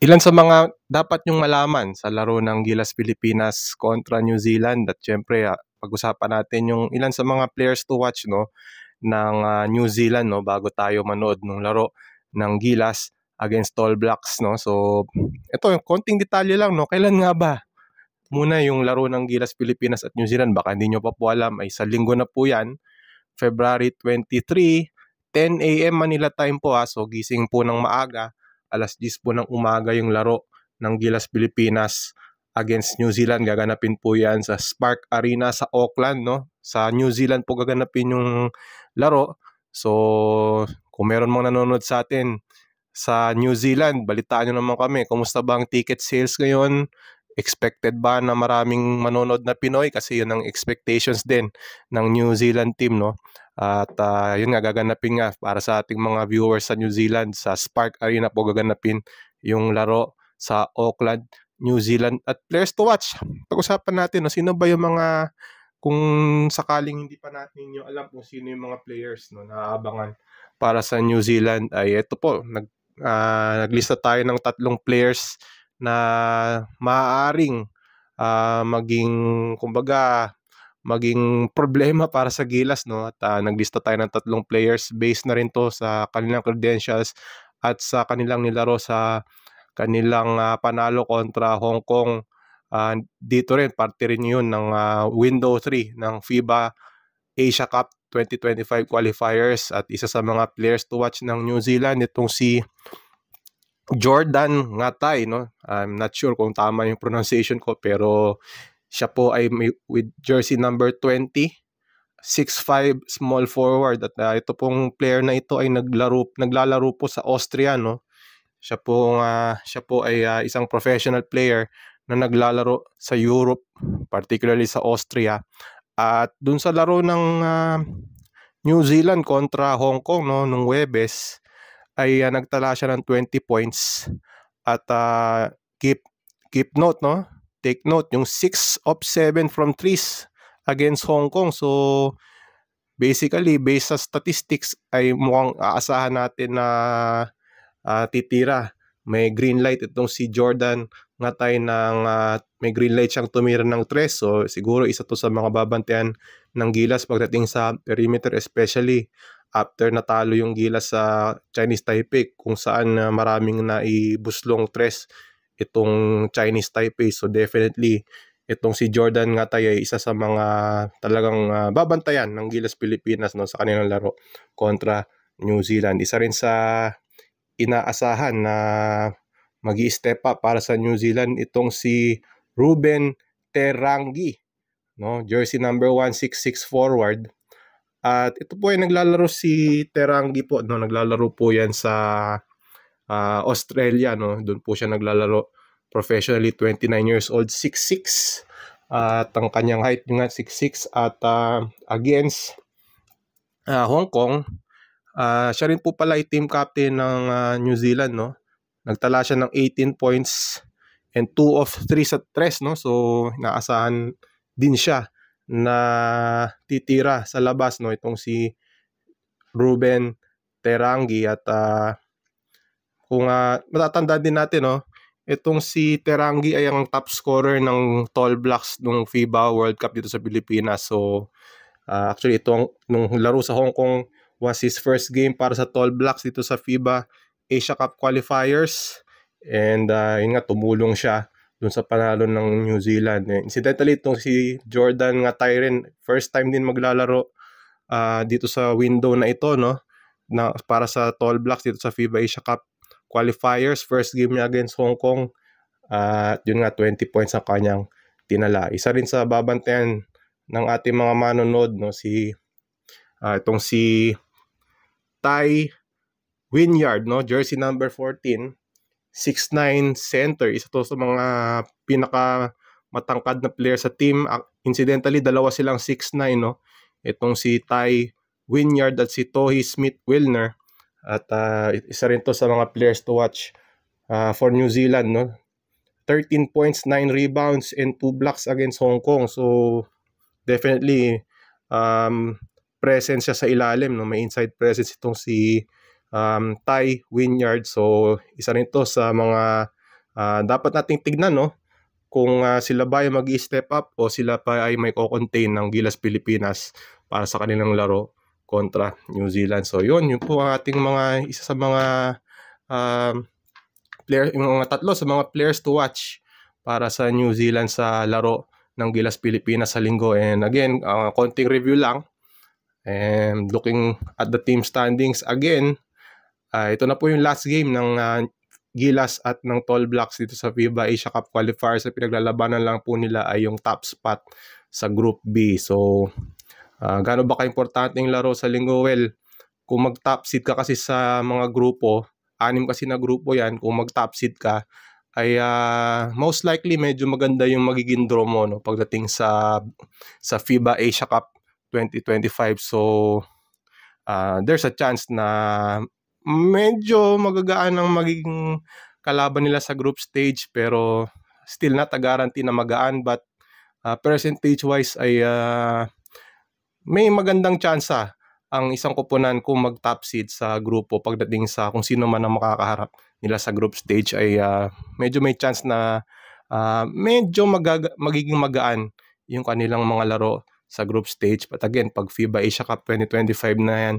Ilan sa mga dapat niyong malaman sa laro ng Gilas Pilipinas kontra New Zealand at siyempre pag-usapan natin yung ilan sa mga players to watch ng New Zealand bago tayo manood ng laro ng Gilas against All Blacks So ito yung konting detalye lang kailan nga ba muna yung laro ng Gilas Pilipinas at New Zealand? Baka hindi nyo pa po alam, ay sa linggo na po yan, February 23, 10 a.m. Manila time po so gising po ng maaga, alas 10 po ng umaga yung laro ng Gilas Pilipinas against New Zealand. Gaganapin po yan sa Spark Arena sa Auckland Sa New Zealand po gaganapin yung laro. So kung meron mga nanonood sa atin sa New Zealand, balitaan nyo naman kami. Kumusta ba ang ticket sales ngayon? Expected ba na maraming manonood na Pinoy? Kasi yun ang expectations din ng New Zealand team At yun nga, gaganapin nga para sa ating mga viewers sa New Zealand, sa Spark Arena po gaganapin yung laro sa Auckland, New Zealand. At players to watch, pag-usapan natin sino ba yung mga, kung sakaling hindi pa natin nyo alam kung sino yung mga players na aabangan para sa New Zealand, ay ito po, naglista tayo ng 3 players na maaaring maging problema para sa Gilas At naglista tayo ng 3 players based na rin to sa kanilang credentials at sa kanilang nilaro sa kanilang panalo kontra Hong Kong. Dito rin, parte rin yun ng window 3 ng FIBA Asia Cup 2025 qualifiers. At isa sa mga players to watch ng New Zealand, itong si Jordan Ngatai I'm not sure kung tama yung pronunciation ko, pero siya po ay with jersey number 20, 6'5", small forward. At ito pong player na ito ay naglalaro po sa Austria Siya po ay isang professional player na naglalaro sa Europe, particularly sa Austria. At dun sa laro ng New Zealand kontra Hong Kong nung Huwebes, ay nagtala siya ng 20 points. At keep note take note, yung 6 of 7 from threes against Hong Kong. So basically, based sa statistics, ay mukhang aasahan natin na titira. May green light itong si Jordan Ngatai may green light siyang tumira ng 3. So siguro isa to sa mga babantayan ng Gilas pagdating sa perimeter, especially after natalo yung Gilas sa Chinese Taipei, kung saan maraming naibuslong 3 itong Chinese Taipei. So definitely itong si Jordan Ngatai ay isa sa mga talagang babantayan ng Gilas Pilipinas sa kanilang laro kontra New Zealand. Isa rin sa inaasahan na magi-step up para sa New Zealand itong si Ruben Terangi jersey number 166 forward. At ito po ay naglalaro si Terangi po naglalaro po yan sa Australia doon po siya naglalaro professionally. 29 years old, 6'6", at ang kanyang height yung 6'6". At against Hong Kong, siya rin po pala ay team captain ng New Zealand Nagtala siya ng 18 points and 2 of 3 sa 3 So naasahan din siya na titira sa labas itong si Ruben Terangi. At kung matatanda din natin itong si Terangi ay ang top scorer ng Tall Blacks nung FIBA World Cup dito sa Pilipinas. So actually nung laro sa Hong Kong was his first game para sa Tall Blacks dito sa FIBA Asia Cup qualifiers. And yun nga, tumulong siya dun sa panalo ng New Zealand. Incidentally, itong si Jordan Ngatai rin, first time din maglalaro dito sa window na ito na para sa Tall Blacks dito sa FIBA Asia Cup qualifiers. First game niya against Hong Kong. Yun nga, 20 points ang kanyang tinala. Isa rin sa babantayan ng ating mga manonood itong si Ty Wynyard jersey number 14, 6'9" center. Isa to sa mga pinaka matangkad na player sa team. Incidentally, dalawa silang 6'9", itong si Ty Wynyard at si Tohi Smith-Wilner. At isa rin to sa mga players to watch for New Zealand 13 points, 9 rebounds and 2 blocks against Hong Kong. So definitely presence siya sa ilalim may inside presence itong si Ty Wynyard. So isa rin to sa mga Dapat nating tignan, no, kung sila ba ay mag-i-step up o sila pa ay may ko-contain ng Gilas Pilipinas para sa kanilang laro kontra New Zealand. So yun po ang ating isa sa mga yung mga tatlo sa mga players to watch para sa New Zealand sa laro ng Gilas Pilipinas sa linggo. And again, konting review lang. And looking at the team standings again, ito na po yung last game ng Gilas at ng Tall Blacks dito sa FIBA Asia Cup Qualifiers. Sa pinaglalabanan lang po nila ay yung top spot sa Group B. So, gaano ba ka-importante yung laro sa linggo? Well, kung mag-top seed ka kasi sa mga grupo, 6 kasi na grupo yan, kung mag-top seed ka, ay most likely medyo maganda yung magiging draw mo, no, pagdating sa FIBA Asia Cup 2025. So, there's a chance na medyo magagaan ang magiging kalaban nila sa group stage, pero still not a guarantee na magaan, but percentage wise ay may magandang tsansa ang isang koponan kung mag-top seed sa grupo pagdating sa kung sino man ang makakaharap nila sa group stage, ay medyo may chance na medyo magiging magaan yung kanilang mga laro sa group stage. But again, pag FIBA Asia Cup 2025 na yan,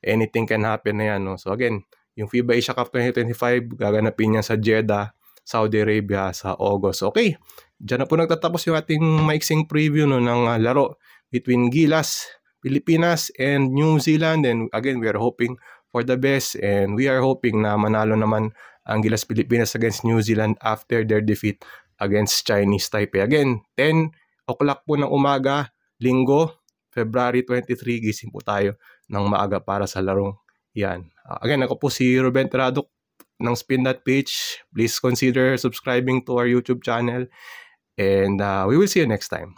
anything can happen na yan, no? So again, yung FIBA Asia Cup 2025, gaganapin yan sa Jeddah, Saudi Arabia sa August. Okay, dyan na po nagtatapos yung ating maiksing preview, no, ng laro between Gilas Pilipinas and New Zealand. And again, we are hoping for the best, and we are hoping na manalo naman ang Gilas Pilipinas against New Zealand after their defeat against Chinese Taipei. Again, 10 o'clock po ng umaga, linggo, February 23, gising po tayo ng maaga para sa larong yan. Again, ako po si Ruben Terradok ng Spin That Pitch. Please consider subscribing to our YouTube channel, and we will see you next time.